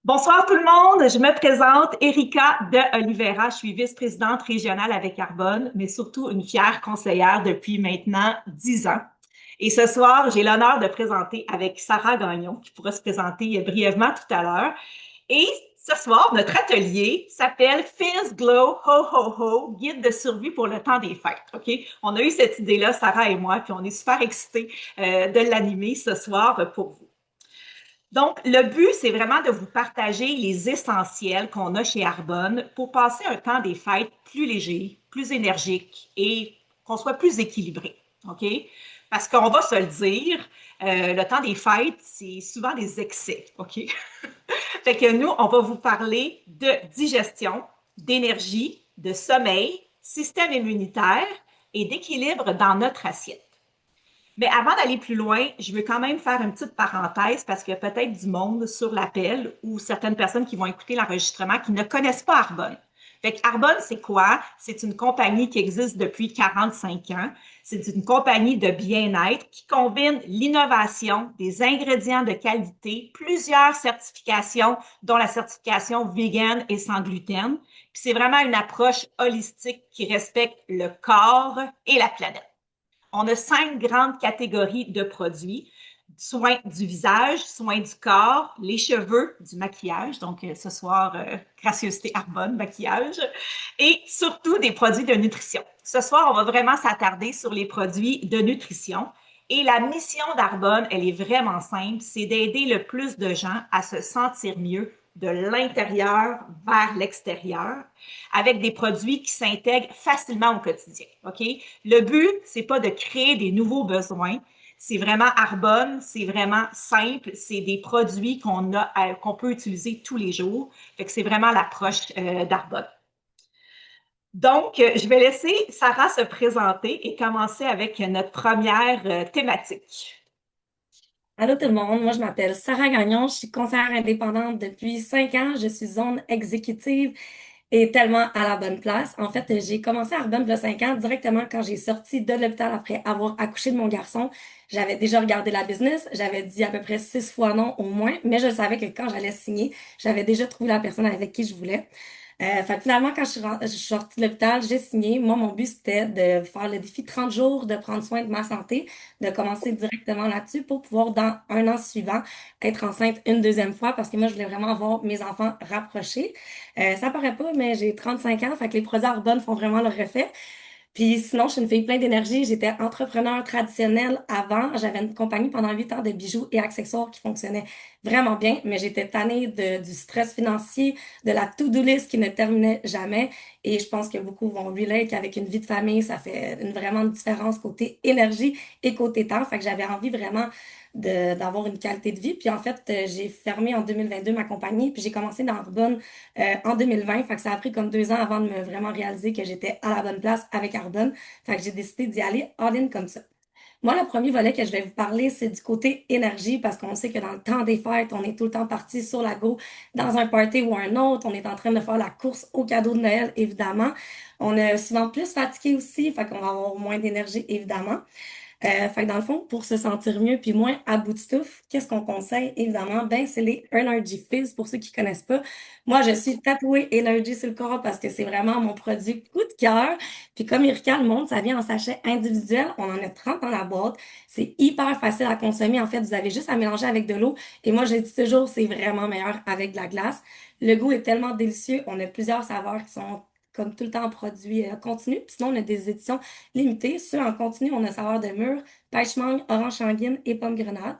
Bonsoir tout le monde, je me présente Erika de Oliveira. Je suis vice-présidente régionale avec Carbone, mais surtout une fière conseillère depuis maintenant 10 ans. Et ce soir, j'ai l'honneur de présenter avec Sarah Gagnon, qui pourra se présenter brièvement tout à l'heure. Et ce soir, notre atelier s'appelle Fizz Glow Ho Ho Ho, guide de survie pour le temps des fêtes. OK? On a eu cette idée-là, Sarah et moi, puis on est super excités de l'animer ce soir pour vous. Donc, le but, c'est vraiment de vous partager les essentiels qu'on a chez Arbonne pour passer un temps des fêtes plus léger, plus énergique et qu'on soit plus équilibré. OK? Parce qu'on va se le dire, le temps des fêtes, c'est souvent des excès. OK? Fait que nous, on va vous parler de digestion, d'énergie, de sommeil, système immunitaire et d'équilibre dans notre assiette. Mais avant d'aller plus loin, je veux quand même faire une petite parenthèse parce qu'il y a peut-être du monde sur l'appel ou certaines personnes qui vont écouter l'enregistrement qui ne connaissent pas Arbonne. Fait que Arbonne, c'est quoi? C'est une compagnie qui existe depuis 45 ans. C'est une compagnie de bien-être qui combine l'innovation, des ingrédients de qualité, plusieurs certifications, dont la certification vegan et sans gluten. Puis c'est vraiment une approche holistique qui respecte le corps et la planète. On a 5 grandes catégories de produits. Soins du visage, soins du corps, les cheveux, du maquillage. Donc, ce soir, gracieuseté Arbonne, maquillage. Et surtout des produits de nutrition. Ce soir, on va vraiment s'attarder sur les produits de nutrition. Et la mission d'Arbonne, elle est vraiment simple, c'est d'aider le plus de gens à se sentir mieux de l'intérieur vers l'extérieur avec des produits qui s'intègrent facilement au quotidien. OK? Le but, c'est pas de créer des nouveaux besoins. C'est vraiment Arbonne, c'est vraiment simple, c'est des produits qu'on peut utiliser tous les jours. Fait que c'est vraiment l'approche d'Arbonne. Donc, je vais laisser Sarah se présenter et commencer avec notre première thématique. Allô tout le monde, moi je m'appelle Sarah Gagnon, je suis conseillère indépendante depuis 5 ans, je suis zone exécutive et tellement à la bonne place. En fait, j'ai commencé à Arbonne il y a 5 ans, directement quand j'ai sorti de l'hôpital après avoir accouché de mon garçon. J'avais déjà regardé la business, j'avais dit à peu près 6 fois non au moins, mais je savais que quand j'allais signer, j'avais déjà trouvé la personne avec qui je voulais. Fait que finalement, quand je suis sortie de l'hôpital, j'ai signé. Moi, mon but, c'était de faire le défi 30 jours, de prendre soin de ma santé, de commencer directement là-dessus pour pouvoir, dans un an suivant, être enceinte une deuxième fois parce que moi, je voulais vraiment avoir mes enfants rapprochés. Ça paraît pas, mais j'ai 35 ans, fait que les produits Arbonne font vraiment leur effet. Puis sinon, je suis une fille pleine d'énergie. J'étais entrepreneur traditionnel avant. J'avais une compagnie pendant 8 ans de bijoux et accessoires qui fonctionnait vraiment bien, mais j'étais tannée du stress financier, de la to-do list qui ne terminait jamais. Et je pense que beaucoup vont relate qu'avec une vie de famille, ça fait vraiment une différence côté énergie et côté temps. Fait que j'avais envie vraiment d'avoir une qualité de vie. Puis en fait, j'ai fermé en 2022 ma compagnie, puis j'ai commencé dans Arbonne en 2020. Fait que ça a pris comme 2 ans avant de me vraiment réaliser que j'étais à la bonne place avec Arbonne. Fait que j'ai décidé d'y aller all-in comme ça. Moi, le premier volet que je vais vous parler, c'est du côté énergie, parce qu'on sait que dans le temps des fêtes, on est tout le temps parti sur la go dans un party ou un autre. On est en train de faire la course au cadeau de Noël, évidemment. On est souvent plus fatigué aussi, fait qu'on va avoir moins d'énergie, évidemment. Fait que dans le fond, pour se sentir mieux puis moins à bout de souffle, qu'est-ce qu'on conseille? Évidemment, ben, c'est les Energy Fizz pour ceux qui connaissent pas. Moi, je suis tatouée Energy sur le corps parce que c'est vraiment mon produit coup de cœur. Puis comme Erika le montre, ça vient en sachet individuel. On en a 30 dans la boîte. C'est hyper facile à consommer. En fait, vous avez juste à mélanger avec de l'eau. Et moi, je dis toujours, c'est vraiment meilleur avec de la glace. Le goût est tellement délicieux. On a plusieurs saveurs qui sont comme tout le temps en produit continu. Puis sinon, on a des éditions limitées. Ceux en continu, on a saveur de mûre, pêche mangue, orange sanguine et pomme grenade.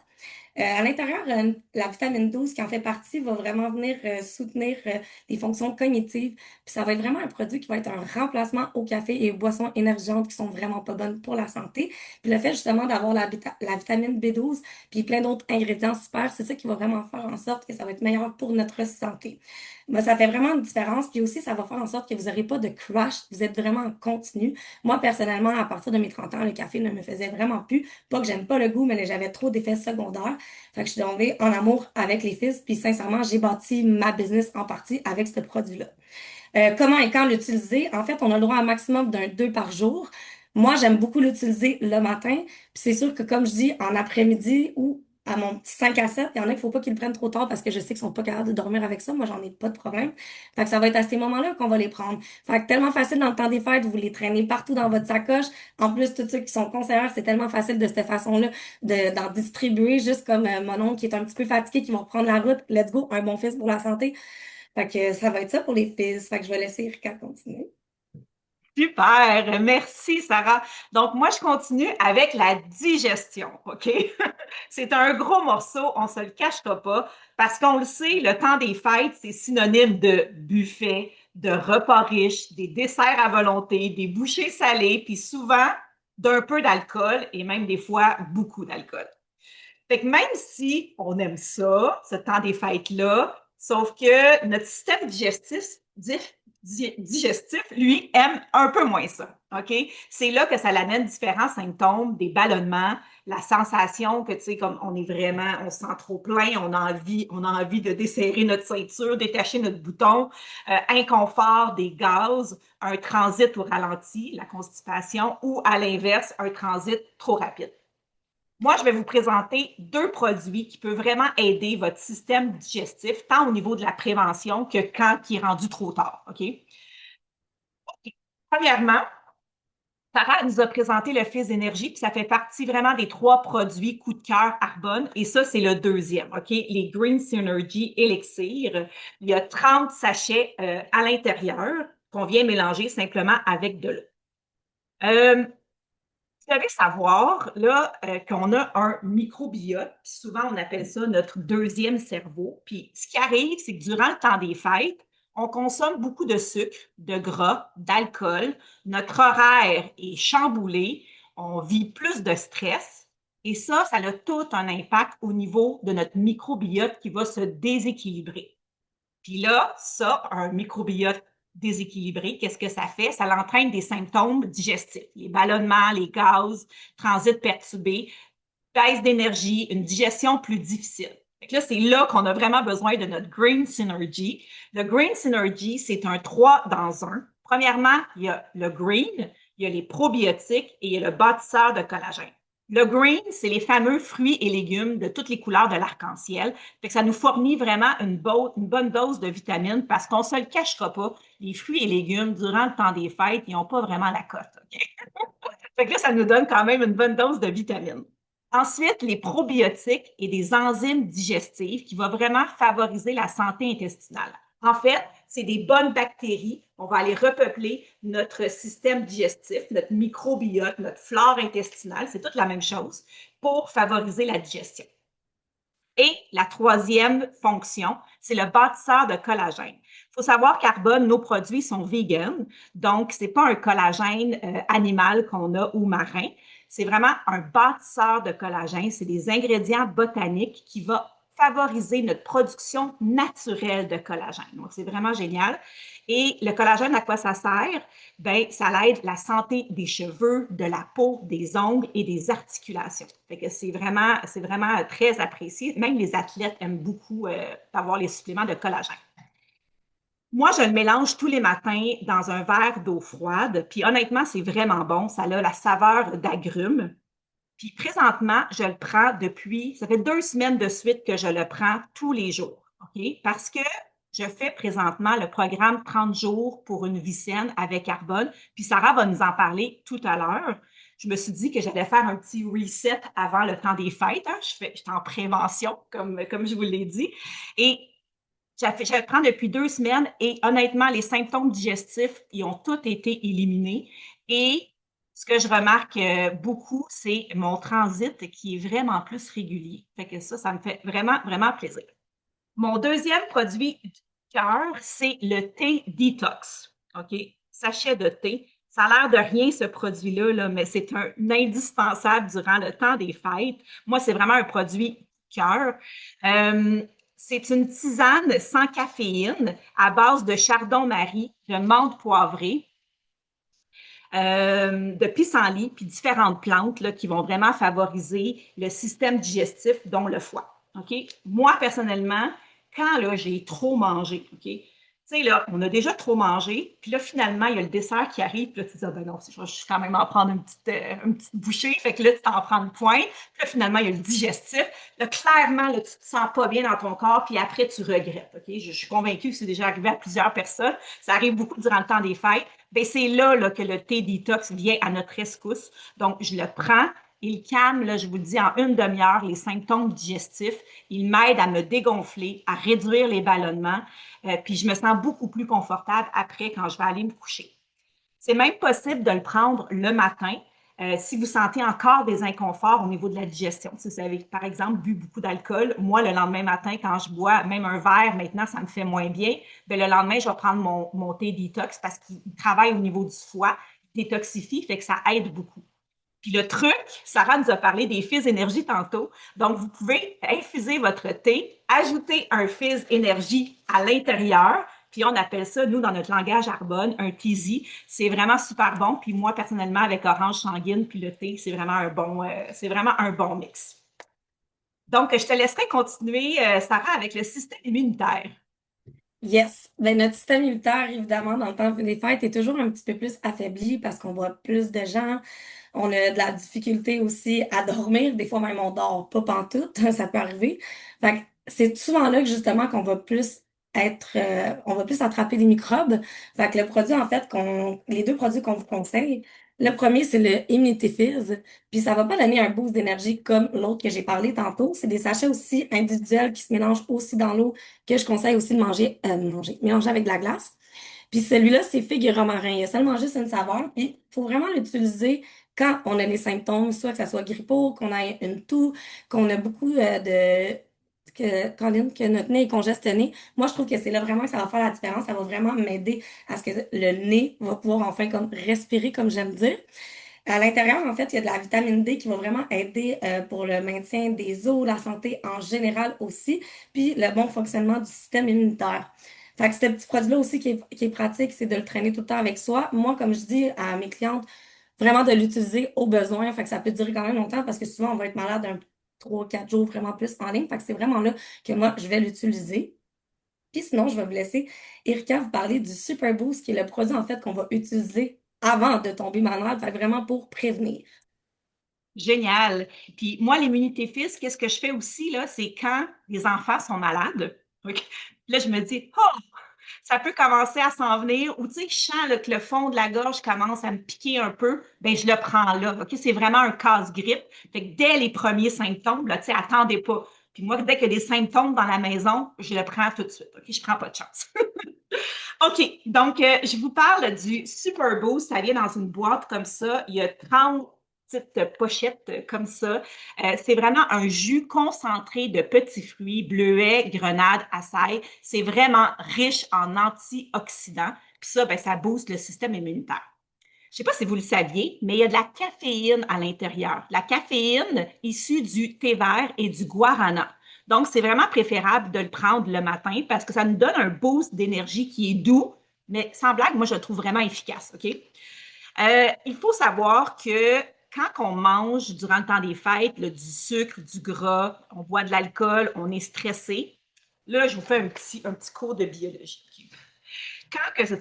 À l'intérieur, la vitamine 12 qui en fait partie va vraiment venir soutenir les fonctions cognitives. Puis ça va être vraiment un produit qui va être un remplacement au café et aux boissons énergisantes qui sont vraiment pas bonnes pour la santé. Puis le fait justement d'avoir la vitamine B12 puis plein d'autres ingrédients super, c'est ça qui va vraiment faire en sorte que ça va être meilleur pour notre santé. Moi, ça fait vraiment une différence. Puis aussi, ça va faire en sorte que vous n'aurez pas de crash. Vous êtes vraiment en continu. Moi, personnellement, à partir de mes 30 ans, le café ne me faisait vraiment plus. Pas que j'aime pas le goût, mais j'avais trop d'effets secondaires. Fait que je suis tombée en amour avec les fils, puis sincèrement, j'ai bâti ma business en partie avec ce produit-là. Comment et quand l'utiliser? En fait, on a le droit à un maximum d'un 2 par jour. Moi, j'aime beaucoup l'utiliser le matin, puis c'est sûr que comme je dis, en après-midi ou à mon petit 5 à 7. Il y en a qu'il faut pas qu'ils le prennent trop tard parce que je sais qu'ils sont pas capables de dormir avec ça. Moi, j'en ai pas de problème. Fait que ça va être à ces moments-là qu'on va les prendre. Fait que tellement facile dans le temps des fêtes, vous les traînez partout dans votre sacoche. En plus, tous ceux qui sont conseillers, c'est tellement facile de cette façon-là d'en distribuer, juste comme mon oncle qui est un petit peu fatigué, qui va reprendre la route. Let's go, un bon fils pour la santé. Fait que ça va être ça pour les fils. Fait que je vais laisser Erika continuer. Super, merci Sarah. Donc moi, je continue avec la digestion, OK? C'est un gros morceau, on se le cachera pas, parce qu'on le sait, le temps des fêtes, c'est synonyme de buffet, de repas riches, des desserts à volonté, des bouchées salées, puis souvent d'un peu d'alcool et même des fois beaucoup d'alcool. Fait que même si on aime ça, ce temps des fêtes-là, sauf que notre système digestif, lui, aime un peu moins ça. OK? C'est là que ça l'amène différents symptômes, des ballonnements, la sensation que, tu sais, comme on est vraiment, on se sent trop plein, on a envie de desserrer notre ceinture, détacher notre bouton, inconfort, des gaz, un transit au ralenti, la constipation, ou à l'inverse, un transit trop rapide. Moi, je vais vous présenter deux produits qui peuvent vraiment aider votre système digestif, tant au niveau de la prévention que quand il est rendu trop tard. OK? Premièrement, Sarah nous a présenté le Fils d'énergie, puis ça fait partie vraiment des trois produits coup de cœur Arbonne. Et ça, c'est le deuxième, OK? Les Green Synergy Elixir. Il y a 30 sachets à l'intérieur qu'on vient mélanger simplement avec de l'eau. Euh, Vous devez savoir là, qu'on a un microbiote, puis souvent on appelle ça notre deuxième cerveau. Puis ce qui arrive, c'est que durant le temps des fêtes, on consomme beaucoup de sucre, de gras, d'alcool. Notre horaire est chamboulé, on vit plus de stress. Et ça a tout un impact au niveau de notre microbiote qui va se déséquilibrer. Puis là, ça, un microbiote déséquilibré, qu'est-ce que ça fait? Ça l'entraîne des symptômes digestifs, les ballonnements, les gaz, transit perturbé, baisse d'énergie, une digestion plus difficile. Fait que là, c'est là qu'on a vraiment besoin de notre Green Synergy. Le Green Synergy, c'est un 3 dans un. Premièrement, il y a le green, il y a les probiotiques et il y a le bâtisseur de collagène. Le green, c'est les fameux fruits et légumes de toutes les couleurs de l'arc-en-ciel. Fait que ça nous fournit vraiment une bonne dose de vitamines parce qu'on ne se le cachera pas, les fruits et légumes, durant le temps des fêtes, ils n'ont pas vraiment la cote. Okay? Fait que là, ça nous donne quand même une bonne dose de vitamines. Ensuite, les probiotiques et des enzymes digestives qui vont vraiment favoriser la santé intestinale. En fait, c'est des bonnes bactéries. On va aller repeupler notre système digestif, notre microbiote, notre flore intestinale, c'est toute la même chose, pour favoriser la digestion. Et la troisième fonction, c'est le bâtisseur de collagène. Il faut savoir qu'Arbonne, nos produits sont vegan, donc ce n'est pas un collagène animal qu'on a ou marin. C'est vraiment un bâtisseur de collagène. C'est des ingrédients botaniques qui vont favoriser notre production naturelle de collagène. Donc, c'est vraiment génial. Et le collagène, à quoi ça sert? Ben, ça aide la santé des cheveux, de la peau, des ongles et des articulations. Fait que c'est vraiment très apprécié. Même les athlètes aiment beaucoup avoir les suppléments de collagène. Moi, je le mélange tous les matins dans un verre d'eau froide. Puis honnêtement, c'est vraiment bon. Ça a la saveur d'agrumes. Puis présentement, je le prends depuis, ça fait 2 semaines de suite que je le prends tous les jours. OK? Parce que je fais présentement le programme 30 jours pour une vie saine avec Arbonne. Puis Sarah va nous en parler tout à l'heure. Je me suis dit que j'allais faire un petit reset avant le temps des fêtes. Hein. J'étais en prévention, comme je vous l'ai dit. Et je le prends depuis 2 semaines et honnêtement, les symptômes digestifs, ils ont tous été éliminés. Et ce que je remarque beaucoup, c'est mon transit qui est vraiment plus régulier. Fait que ça me fait vraiment, vraiment plaisir. Mon deuxième produit du cœur, c'est le thé détox. OK? Sachet de thé. Ça a l'air de rien, ce produit-là, là, mais c'est un indispensable durant le temps des fêtes. Moi, c'est vraiment un produit cœur. C'est une tisane sans caféine à base de chardon-marie, de menthe poivrée, de pissenlit, puis différentes plantes là, qui vont vraiment favoriser le système digestif, dont le foie. OK? Moi, personnellement, quand là, j'ai trop mangé, OK? Tu sais, là, on a déjà trop mangé, puis là, finalement, il y a le dessert qui arrive, puis là, tu te dis, ah ben non, je vais juste quand même en prendre une petite bouchée, fait que là, tu t'en prends une pointe, puis là, finalement, il y a le digestif. Là, clairement, là, tu te sens pas bien dans ton corps, puis après, tu regrettes, OK? Je suis convaincue que c'est déjà arrivé à plusieurs personnes. Ça arrive beaucoup durant le temps des fêtes. Ben, c'est là, là, que le thé détox vient à notre rescousse. Donc, je le prends. Il calme, là, je vous le dis, en une demi-heure, les symptômes digestifs. Il m'aide à me dégonfler, à réduire les ballonnements. Puis je me sens beaucoup plus confortable après quand je vais aller me coucher. C'est même possible de le prendre le matin si vous sentez encore des inconforts au niveau de la digestion. Si vous avez, par exemple, bu beaucoup d'alcool, moi, le lendemain matin, quand je bois même un verre, maintenant, ça me fait moins bien. Bien, le lendemain, je vais prendre mon thé détox parce qu'il travaille au niveau du foie, il détoxifie, fait que ça aide beaucoup. Puis le truc, Sarah nous a parlé des fizz énergie tantôt. Donc, vous pouvez infuser votre thé, ajouter un fizz énergie à l'intérieur. Puis on appelle ça, nous, dans notre langage Arbonne, un teasy. C'est vraiment super bon. Puis moi, personnellement, avec orange sanguine, puis le thé, c'est vraiment un bon mix. Donc, je te laisserai continuer, Sarah, avec le système immunitaire. Yes. Ben, notre système immunitaire, évidemment, dans le temps des fêtes, est toujours un petit peu plus affaibli parce qu'on voit plus de gens. On a de la difficulté aussi à dormir. Des fois, même, on dort pas pantoute. Ça peut arriver. Fait que c'est souvent là que, justement, qu'on va plus on va plus attraper des microbes. Fait que le produit, en fait, les deux produits qu'on vous conseille, le premier, c'est le Immunity Fizz. Puis ça va pas donner un boost d'énergie comme l'autre que j'ai parlé tantôt. C'est des sachets aussi individuels qui se mélangent aussi dans l'eau que je conseille aussi de mélanger avec de la glace. Puis celui-là, c'est figue et romarin. Il y a seulement juste une saveur. Puis il faut vraiment l'utiliser quand on a les symptômes, soit que ça soit grippaux, qu'on a une toux, qu'on a beaucoup que notre nez est congestionné. Moi, je trouve que c'est là vraiment que ça va faire la différence. Ça va vraiment m'aider à ce que le nez va pouvoir enfin comme respirer, comme j'aime dire. À l'intérieur, en fait, il y a de la vitamine D qui va vraiment aider pour le maintien des os, la santé en général aussi, puis le bon fonctionnement du système immunitaire. Fait que ce petit produit-là aussi qui est pratique, c'est de le traîner tout le temps avec soi. Moi, comme je dis à mes clientes, vraiment de l'utiliser au besoin. Fait que ça peut durer quand même longtemps parce que souvent, on va être malade un 3, 4 jours vraiment plus en ligne. Fait que c'est vraiment là que moi, je vais l'utiliser. Puis sinon, je vais vous laisser Erika vous parler du Super Boost, qui est le produit en fait qu'on va utiliser avant de tomber malade, fait que vraiment pour prévenir. Génial. Puis moi, l'immunité fils, qu'est-ce que je fais aussi, là, c'est quand les enfants sont malades. OK? Là, je me dis, oh, ça peut commencer à s'en venir, ou tu sais, je sens là, que le fond de la gorge commence à me piquer un peu, ben je le prends là. OK? C'est vraiment un casse-grippe. Fait que dès les premiers symptômes, là, tu sais, attendez pas. Puis moi, dès qu'il y a des symptômes dans la maison, je le prends tout de suite. OK? Je prends pas de chance. OK, donc je vous parle du Super Boost. Ça vient dans une boîte comme ça. Il y a 30 petites pochettes comme ça. C'est vraiment un jus concentré de petits fruits, bleuets, grenades, açailles. C'est vraiment riche en antioxydants. Puis ça, ben, ça booste le système immunitaire. Je ne sais pas si vous le saviez, mais il y a de la caféine à l'intérieur. La caféine issue du thé vert et du guarana. Donc, c'est vraiment préférable de le prendre le matin parce que ça nous donne un boost d'énergie qui est doux, mais sans blague, moi, je le trouve vraiment efficace. OK? Il faut savoir que quand on mange durant le temps des fêtes, là, du sucre, du gras, on boit de l'alcool, on est stressé. Là, je vous fais un petit cours de biologie.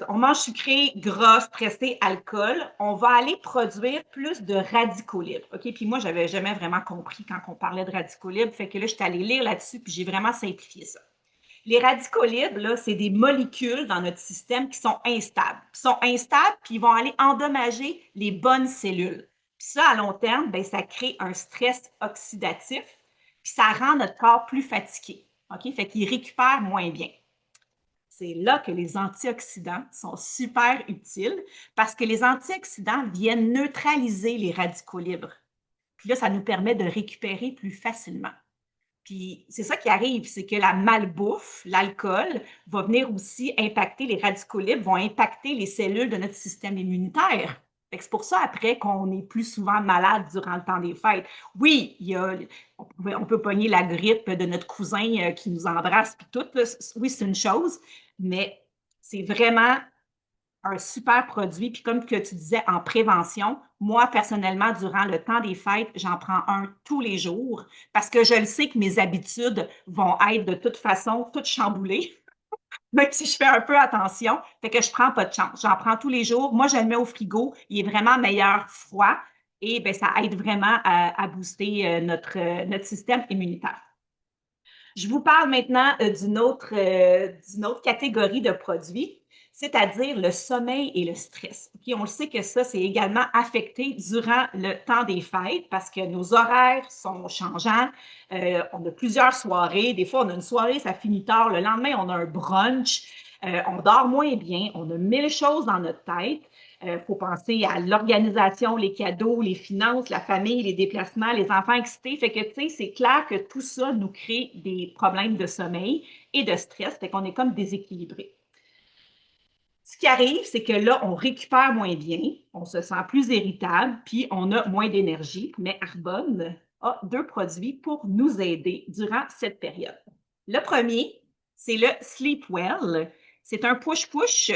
On mange sucré, gras, stressé, alcool, on va aller produire plus de radicaux libres. OK? Puis moi, j'avais jamais vraiment compris quand on parlait de radicaux libres. Fait que là, je suis allée lire là-dessus, puis j'ai vraiment simplifié ça. Les radicaux libres, là, c'est des molécules dans notre système qui sont instables. Ils sont instables, puis ils vont aller endommager les bonnes cellules. Puis ça, à long terme, ben, ça crée un stress oxydatif, puis ça rend notre corps plus fatigué. OK? Fait qu'il récupère moins bien. C'est là que les antioxydants sont super utiles parce que les antioxydants viennent neutraliser les radicaux libres. Puis là, ça nous permet de récupérer plus facilement. Puis c'est ça qui arrive, c'est que la malbouffe, l'alcool, va venir aussi impacter les radicaux libres, vont impacter les cellules de notre système immunitaire. C'est pour ça, après, qu'on est plus souvent malade durant le temps des fêtes. Oui, on peut pogner la grippe de notre cousin qui nous embrasse, puis tout. Là. Oui, c'est une chose, mais c'est vraiment un super produit. Puis comme que tu disais, en prévention, moi, personnellement, durant le temps des fêtes, j'en prends un tous les jours parce que je le sais que mes habitudes vont être de toute façon toutes chamboulées. même si je fais un peu attention, fait que je prends pas de chance. J'en prends tous les jours. Moi, je le mets au frigo. Il est vraiment meilleur froid et ben, ça aide vraiment à booster notre système immunitaire. Je vous parle maintenant d'une autre catégorie de produits, c'est-à-dire le sommeil et le stress. Okay? On le sait que ça, c'est également affecté durant le temps des fêtes parce que nos horaires sont changeants. On a plusieurs soirées. Des fois, on a une soirée, ça finit tard. Le lendemain, on a un brunch. On dort moins bien. On a mille choses dans notre tête. Il faut penser à l'organisation, les cadeaux, les finances, la famille, les déplacements, les enfants excités. Fait que, tu sais, c'est clair que tout ça nous crée des problèmes de sommeil et de stress. Fait qu'on est comme déséquilibré. Ce qui arrive, c'est que là, on récupère moins bien, on se sent plus irritable, puis on a moins d'énergie. Mais Arbonne a deux produits pour nous aider durant cette période. Le premier, c'est le Sleep Well. C'est un push-push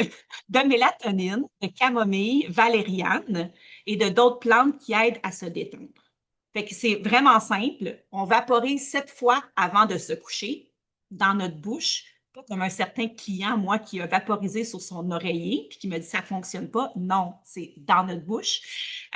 de mélatonine, de camomille, valériane et de d'autres plantes qui aident à se détendre. Fait que c'est vraiment simple. On vaporise 7 fois avant de se coucher dans notre bouche, pas comme un certain client, moi, qui a vaporisé sur son oreiller puis qui me dit ça fonctionne pas. Non, c'est dans notre bouche.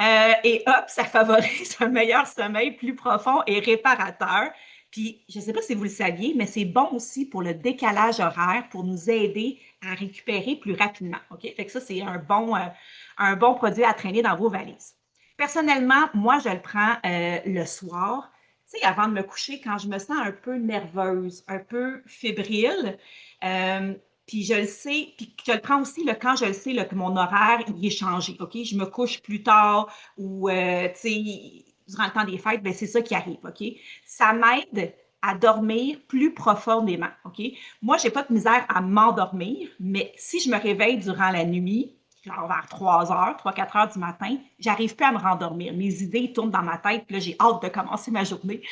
Et hop, ça favorise un meilleur sommeil plus profond et réparateur. Puis, je ne sais pas si vous le saviez, mais c'est bon aussi pour le décalage horaire, pour nous aider à récupérer plus rapidement. OK? Fait que ça, c'est un bon produit à traîner dans vos valises. Personnellement, moi, je le prends le soir, tu sais, avant de me coucher, quand je me sens un peu nerveuse, un peu fébrile. Euh, puis je le sais, puis je le prends aussi là, quand je le sais là, que mon horaire il est changé. OK? Je me couche plus tard ou, tu sais, durant le temps des fêtes, ben, c'est ça qui arrive. OK? Ça m'aide à dormir plus profondément. OK? Moi, j'ai pas de misère à m'endormir, mais si je me réveille durant la nuit, genre vers 3 heures, 3-4 heures du matin, j'arrive plus à me rendormir. Mes idées tournent dans ma tête, puis là, j'ai hâte de commencer ma journée.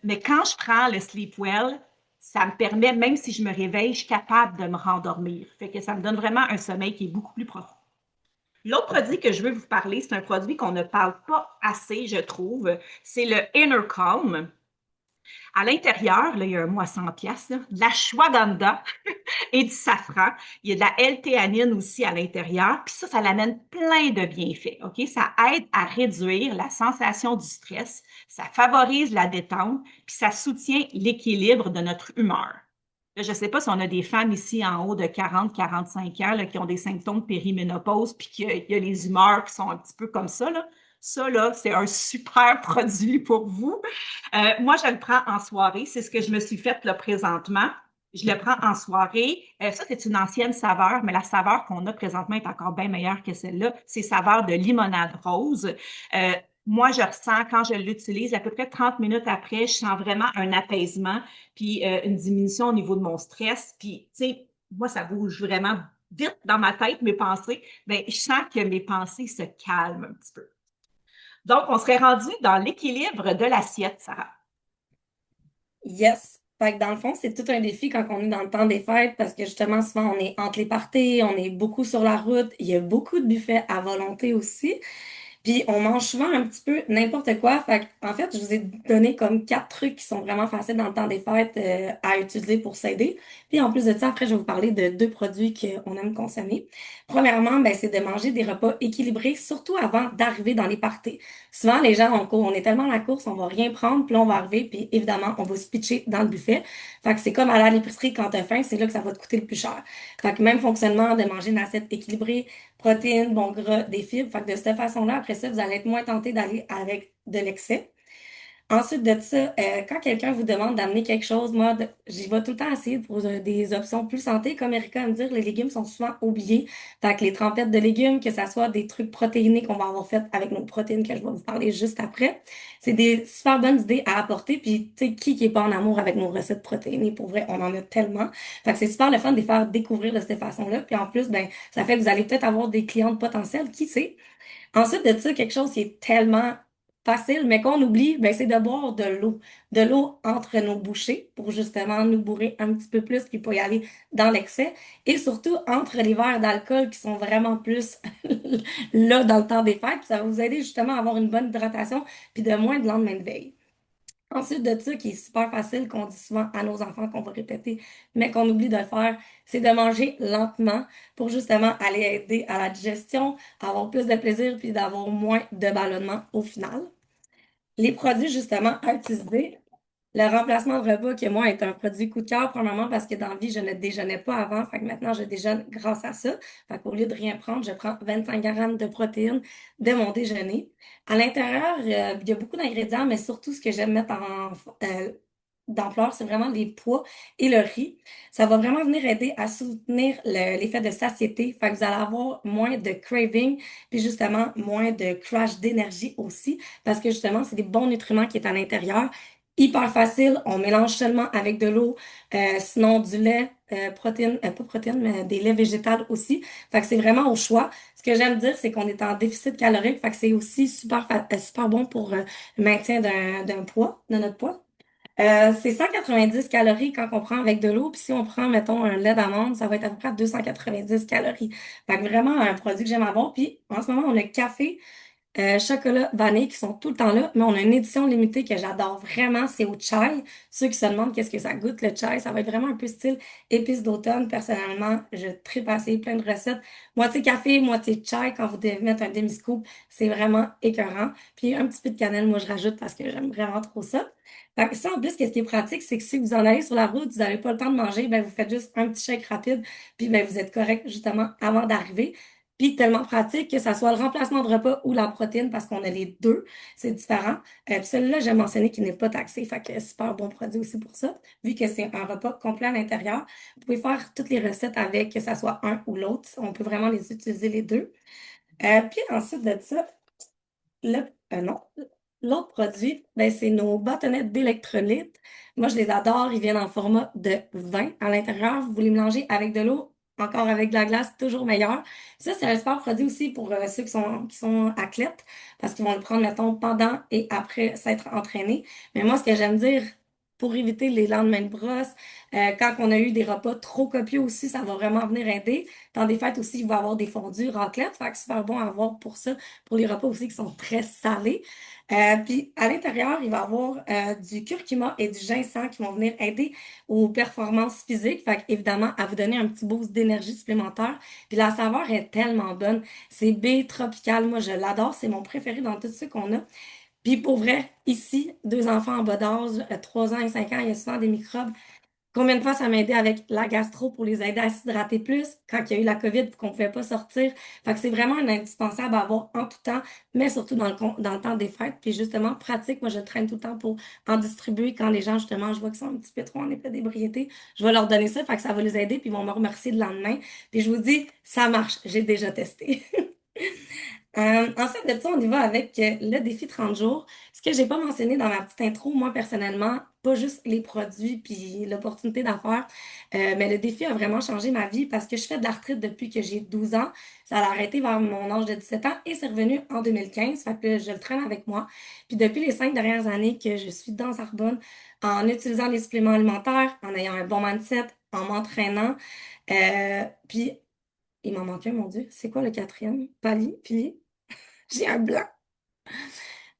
Mais quand je prends le Sleep Well, ça me permet, même si je me réveille, je suis capable de me rendormir. Fait que ça me donne vraiment un sommeil qui est beaucoup plus profond. L'autre produit que je veux vous parler, c'est un produit qu'on ne parle pas assez, je trouve. C'est le Inner Calm. À l'intérieur, là, il y a un mot à 100 pièces, de l'ashwagandha et du safran. Il y a de la L-théanine aussi à l'intérieur. Puis ça l'amène plein de bienfaits. OK? Ça aide à réduire la sensation du stress, ça favorise la détente, puis ça soutient l'équilibre de notre humeur. Là, je ne sais pas si on a des femmes ici en haut de 40-45 ans là, qui ont des symptômes de périménopause, puis qu'il y a les humeurs qui sont un petit peu comme ça. Là. Ça, là, c'est un super produit pour vous. Moi, je le prends en soirée. C'est ce que je me suis fait là, présentement. Je le prends en soirée. Ça, c'est une ancienne saveur, mais la saveur qu'on a présentement est encore bien meilleure que celle-là. C'est saveur de limonade rose. Euh, Moi, je ressens, quand je l'utilise, à peu près 30 minutes après, je sens vraiment un apaisement, puis une diminution au niveau de mon stress. Puis, tu sais, moi, ça bouge vraiment vite dans ma tête, mes pensées. Bien, je sens que mes pensées se calment un petit peu. Donc, on serait rendu dans l'équilibre de l'assiette, Sarah. Yes. Fait que dans le fond, c'est tout un défi quand on est dans le temps des fêtes parce que justement, souvent, on est entre les parties, on est beaucoup sur la route. Il y a beaucoup de buffets à volonté aussi. Puis on mange souvent un petit peu n'importe quoi. Fait en fait, je vous ai donné comme 4 trucs qui sont vraiment faciles dans le temps des fêtes à utiliser pour s'aider. Puis en plus de ça, après, je vais vous parler de 2 produits qu'on aime consommer. Premièrement, ben, c'est de manger des repas équilibrés, surtout avant d'arriver dans les parties. Souvent, les gens, on est tellement à la course, on va rien prendre, puis là, on va arriver, puis évidemment, on va se pitcher dans le buffet. Fait que c'est comme aller à l'épicerie quand t'as faim, c'est là que ça va te coûter le plus cher. Fait que même fonctionnement de manger une assiette équilibrée, protéines, bon gras, des fibres. Fait que de cette façon-là, après ça, vous allez être moins tenté d'aller avec de l'excès. Ensuite de ça, quand quelqu'un vous demande d'amener quelque chose, moi, j'y vais tout le temps essayer pour des options plus santé. Comme Erika va me dire, les légumes sont souvent oubliés. Fait que les trempettes de légumes, que ça soit des trucs protéinés qu'on va avoir fait avec nos protéines, que je vais vous parler juste après, c'est des super bonnes idées à apporter. Puis, tu sais, qui est pas en amour avec nos recettes protéinées? Pour vrai, on en a tellement. Fait que c'est super le fun de les faire découvrir de cette façon-là. Puis en plus, ben, ça fait que vous allez peut-être avoir des clientes potentielles, qui sait? Ensuite de ça, quelque chose qui est tellement facile, mais qu'on oublie, ben, c'est de boire de l'eau. De l'eau entre nos bouchées pour justement nous bourrer un petit peu plus puis pas y aller dans l'excès. Et surtout entre les verres d'alcool qui sont vraiment plus là dans le temps des fêtes. Puis ça va vous aider justement à avoir une bonne hydratation puis de moins de lendemain de veille. Ensuite de ça, qui est super facile, qu'on dit souvent à nos enfants qu'on va répéter, mais qu'on oublie de le faire, c'est de manger lentement pour justement aller aider à la digestion, avoir plus de plaisir, puis d'avoir moins de ballonnement au final. Les produits justement à utiliser, le remplacement de repas qui, moi, est un produit coup de cœur, premièrement parce que dans la vie, je ne déjeunais pas avant. Fait que maintenant, je déjeune grâce à ça. Fait qu'au lieu de rien prendre, je prends 25 grammes de protéines de mon déjeuner. À l'intérieur, il y a beaucoup d'ingrédients, mais surtout ce que j'aime mettre d'ampleur, c'est vraiment les pois et le riz. Ça va vraiment venir aider à soutenir l'effet de satiété. Fait que vous allez avoir moins de craving, puis justement, moins de crash d'énergie aussi, parce que justement, c'est des bons nutriments qui est à l'intérieur. Hyper facile, on mélange seulement avec de l'eau, sinon du lait, pas protéines, mais des laits végétales aussi. Fait que c'est vraiment au choix. Ce que j'aime dire, c'est qu'on est en déficit calorique, fait que c'est aussi super bon pour le maintien d'un poids, de notre poids. C'est 190 calories quand on prend avec de l'eau, puis si on prend, mettons, un lait d'amande, ça va être à peu près 290 calories. Fait que vraiment un produit que j'aime avoir. Puis en ce moment, on a le café chocolat, vanille qui sont tout le temps là, mais on a une édition limitée que j'adore vraiment, c'est au chai. Ceux qui se demandent qu'est-ce que ça goûte, le chai, ça va être vraiment un peu style épices d'automne. Personnellement, je tripe assez plein de recettes. Moitié café, moitié chai, quand vous devez mettre un demi-scoop, c'est vraiment écœurant. Puis un petit peu de cannelle, moi je rajoute parce que j'aime vraiment trop ça. Fait que ça, en plus, qu'est-ce qui est pratique, c'est que si vous en allez sur la route, vous n'avez pas le temps de manger, ben vous faites juste un petit shake rapide, puis ben vous êtes correct justement avant d'arriver. Puis tellement pratique que ça soit le remplacement de repas ou la protéine parce qu'on a les deux, c'est différent. Puis celui-là, j'ai mentionné qu'il n'est pas taxé, fait que super bon produit aussi pour ça, vu que c'est un repas complet à l'intérieur. Vous pouvez faire toutes les recettes avec, que ça soit un ou l'autre. On peut vraiment les utiliser les deux. Puis ensuite de ça, le, non, l'autre produit, ben, c'est nos bâtonnets d'électrolytes. Moi, je les adore. Ils viennent en format de vin à l'intérieur. Vous les mélangez avec de l'eau, encore avec de la glace, toujours meilleur. Ça, c'est un super produit aussi pour ceux qui sont athlètes, parce qu'ils vont le prendre, mettons, pendant et après s'être entraînés. Mais moi, ce que j'aime dire, pour éviter les lendemains de brosse, quand on a eu des repas trop copieux aussi, ça va vraiment venir aider. Dans des fêtes aussi, il va y avoir des fondus, raclette, fait que super bon à avoir pour ça, pour les repas aussi qui sont très salés. Puis à l'intérieur, il va y avoir du curcuma et du ginseng qui vont venir aider aux performances physiques. Fait évidemment, à vous donner un petit boost d'énergie supplémentaire. Puis la saveur est tellement bonne. C'est baie tropicale. Moi, je l'adore. C'est mon préféré dans tout ce qu'on a. Puis pour vrai, ici, deux enfants en bas d'âge, 3 ans et 5 ans, il y a souvent des microbes. Combien de fois ça m'a aidé avec la gastro pour les aider à s'hydrater plus quand il y a eu la COVID et qu'on ne pouvait pas sortir. Fait que c'est vraiment un indispensable à avoir en tout temps, mais surtout dans le temps des fêtes. Puis justement, pratique, moi je le traîne tout le temps pour en distribuer quand les gens, justement, je vois qu'ils sont un petit peu trop en état d'ébriété. Je vais leur donner ça, fait que ça va les aider, puis ils vont me remercier le lendemain. Puis je vous dis, ça marche, j'ai déjà testé. Ensuite de ça, on y va avec le défi 30 jours. Ce que j'ai pas mentionné dans ma petite intro, moi personnellement, pas juste les produits puis l'opportunité d'affaires, mais le défi a vraiment changé ma vie parce que je fais de la retraite depuis que j'ai 12 ans. Ça a arrêté vers mon âge de 17 ans et c'est revenu en 2015. Fait que je le traîne avec moi. Puis depuis les 5 dernières années que je suis dans Arbonne, en utilisant les suppléments alimentaires, en ayant un bon mindset, en m'entraînant, puis il m'en manque un, mon Dieu. C'est quoi le quatrième? Pilier? J'ai un blanc.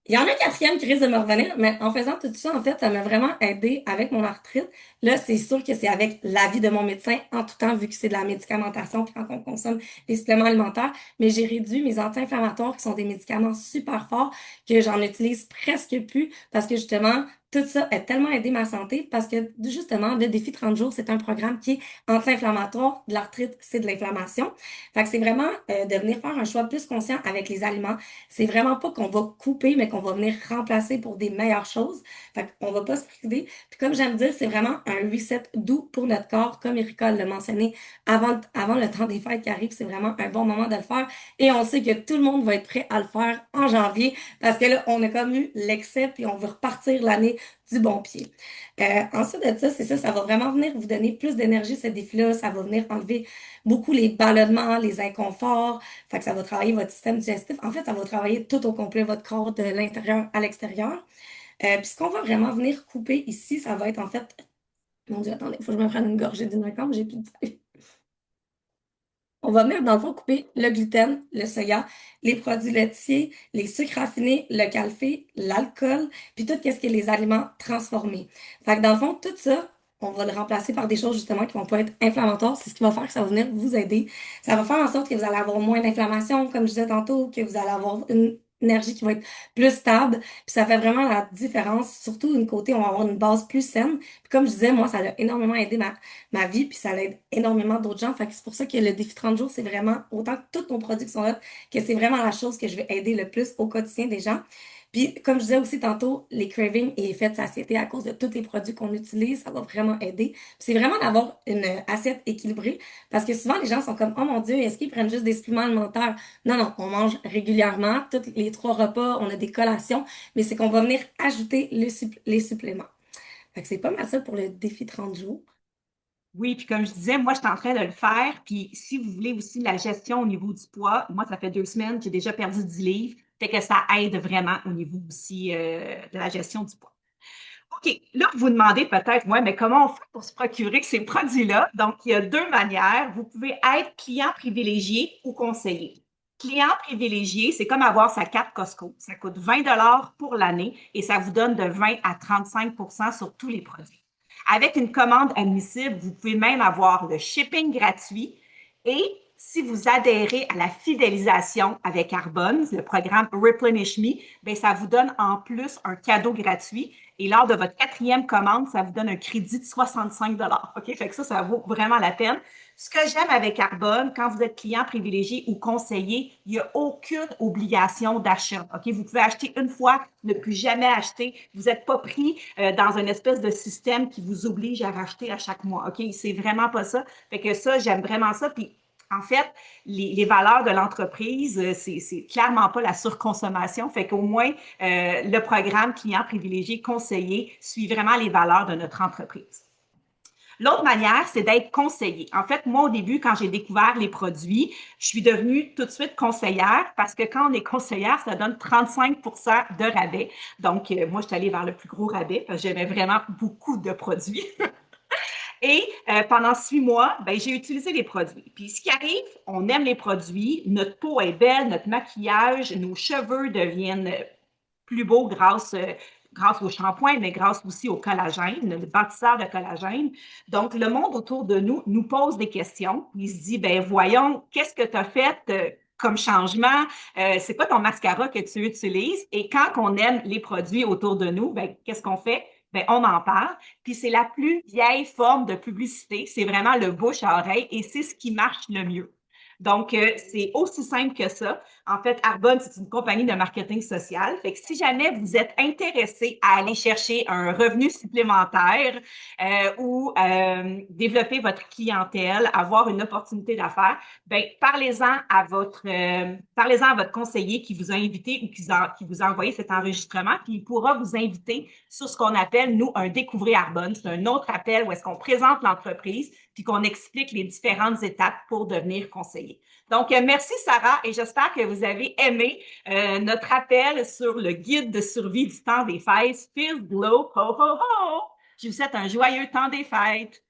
Il y en a un quatrième qui risque de me revenir, mais en faisant tout ça, en fait, ça m'a vraiment aidé avec mon arthrite. Là, c'est sûr que c'est avec l'avis de mon médecin en tout temps, vu que c'est de la médicamentation, puis quand on consomme des suppléments alimentaires. Mais j'ai réduit mes anti-inflammatoires, qui sont des médicaments super forts, que j'en utilise presque plus, parce que justement, tout ça a tellement aidé ma santé, parce que justement, le défi 30 jours, c'est un programme qui est anti-inflammatoire. De l'arthrite, c'est de l'inflammation. Fait que c'est vraiment de venir faire un choix plus conscient avec les aliments. C'est vraiment pas qu'on va couper, mais qu'on va venir remplacer pour des meilleures choses. Fait qu'on va pas se priver. Puis comme j'aime dire, c'est vraiment un reset doux pour notre corps, comme Erika l'a mentionné avant le temps des fêtes qui arrive. C'est vraiment un bon moment de le faire. Et on sait que tout le monde va être prêt à le faire en janvier parce que là, on a comme eu l'excès puis on veut repartir l'année du bon pied. Ensuite de ça, c'est ça, ça va vraiment venir vous donner plus d'énergie, ce défi-là. Ça va venir enlever beaucoup les ballonnements, les inconforts. Fait que ça va travailler votre système digestif. En fait, ça va travailler tout au complet votre corps de l'intérieur à l'extérieur. Puis ce qu'on va vraiment venir couper ici, ça va être en fait. Mon Dieu, attendez, il faut que je me prenne une gorgée d'une j'ai plus de. On va venir, dans le fond, couper le gluten, le soya, les produits laitiers, les sucres raffinés, le café, l'alcool, puis tout ce qui est les aliments transformés. Fait que dans le fond, tout ça, on va le remplacer par des choses justement qui vont pas être inflammatoires. C'est ce qui va faire que ça va venir vous aider. Ça va faire en sorte que vous allez avoir moins d'inflammation, comme je disais tantôt, que vous allez avoir une énergie qui va être plus stable. Puis ça fait vraiment la différence. Surtout une côté, on va avoir une base plus saine. Puis comme je disais, moi, ça a énormément aidé ma vie, puis ça l'aide énormément d'autres gens. Fait que c'est pour ça que le défi 30 jours, c'est vraiment, autant que tous nos produits qui sont là, que c'est vraiment la chose que je vais aider le plus au quotidien des gens. Puis, comme je disais aussi tantôt, les cravings et effets de satiété à cause de tous les produits qu'on utilise, ça va vraiment aider. Puis c'est vraiment d'avoir une assiette équilibrée parce que souvent les gens sont comme, oh mon Dieu, est-ce qu'ils prennent juste des suppléments alimentaires? Non, non, on mange régulièrement, tous les 3 repas, on a des collations, mais c'est qu'on va venir ajouter les suppléments. Fait que c'est pas mal ça pour le défi 30 jours. Oui, puis comme je disais, moi, je suis en train de le faire. Puis si vous voulez aussi la gestion au niveau du poids, moi, ça fait 2 semaines, j'ai déjà perdu 10 livres. Fait que ça aide vraiment au niveau aussi de la gestion du poids. OK, là, vous vous demandez peut-être, ouais, mais comment on fait pour se procurer ces produits-là? Donc, il y a deux manières. Vous pouvez être client privilégié ou conseiller. Client privilégié, c'est comme avoir sa carte Costco. Ça coûte 20 pour l'année et ça vous donne de 20 à 35 sur tous les produits. Avec une commande admissible, vous pouvez même avoir le shipping gratuit et si vous adhérez à la fidélisation avec Arbonne, le programme Replenish Me, bien, ça vous donne en plus un cadeau gratuit. Et lors de votre 4e commande, ça vous donne un crédit de 65 OK? Fait que ça vaut vraiment la peine. Ce que j'aime avec Arbonne, quand vous êtes client privilégié ou conseiller, il n'y a aucune obligation d'achat. OK? Vous pouvez acheter une fois, ne plus jamais acheter. Vous n'êtes pas pris dans une espèce de système qui vous oblige à racheter à chaque mois. OK? C'est vraiment pas ça. Fait que ça, j'aime vraiment ça. Puis en fait, les valeurs de l'entreprise, c'est clairement pas la surconsommation. Fait qu'au moins, le programme client privilégié conseiller suit vraiment les valeurs de notre entreprise. L'autre manière, c'est d'être conseiller. En fait, moi, au début, quand j'ai découvert les produits, je suis devenue tout de suite conseillère parce que quand on est conseillère, ça donne 35 de rabais. Donc, moi, je suis allée vers le plus gros rabais parce que j'aimais vraiment beaucoup de produits. Et pendant 6 mois, ben, j'ai utilisé les produits. Puis ce qui arrive, on aime les produits, notre peau est belle, notre maquillage, nos cheveux deviennent plus beaux grâce au shampoing, mais grâce aussi au collagène, le bâtisseur de collagène. Donc, le monde autour de nous nous pose des questions. Il se dit, ben voyons, qu'est-ce que tu as fait comme changement? C'est quoi ton mascara que tu utilises? Et quand on aime les produits autour de nous, ben, qu'est-ce qu'on fait? Ben, on en parle. Puis c'est la plus vieille forme de publicité. C'est vraiment le bouche à oreille et c'est ce qui marche le mieux. Donc, c'est aussi simple que ça. En fait, Arbonne, c'est une compagnie de marketing social. Fait que si jamais vous êtes intéressé à aller chercher un revenu supplémentaire ou développer votre clientèle, avoir une opportunité d'affaires, ben parlez-en à votre conseiller qui vous a invité ou qui vous a envoyé cet enregistrement, puis il pourra vous inviter sur ce qu'on appelle, nous, un Découvrir Arbonne. C'est un autre appel où est-ce qu'on présente l'entreprise puis qu'on explique les différentes étapes pour devenir conseiller. Donc, merci Sarah et j'espère que vous avez aimé notre appel sur le guide de survie du temps des fêtes. Feel Glow, ho, ho, ho! Je vous souhaite un joyeux temps des fêtes.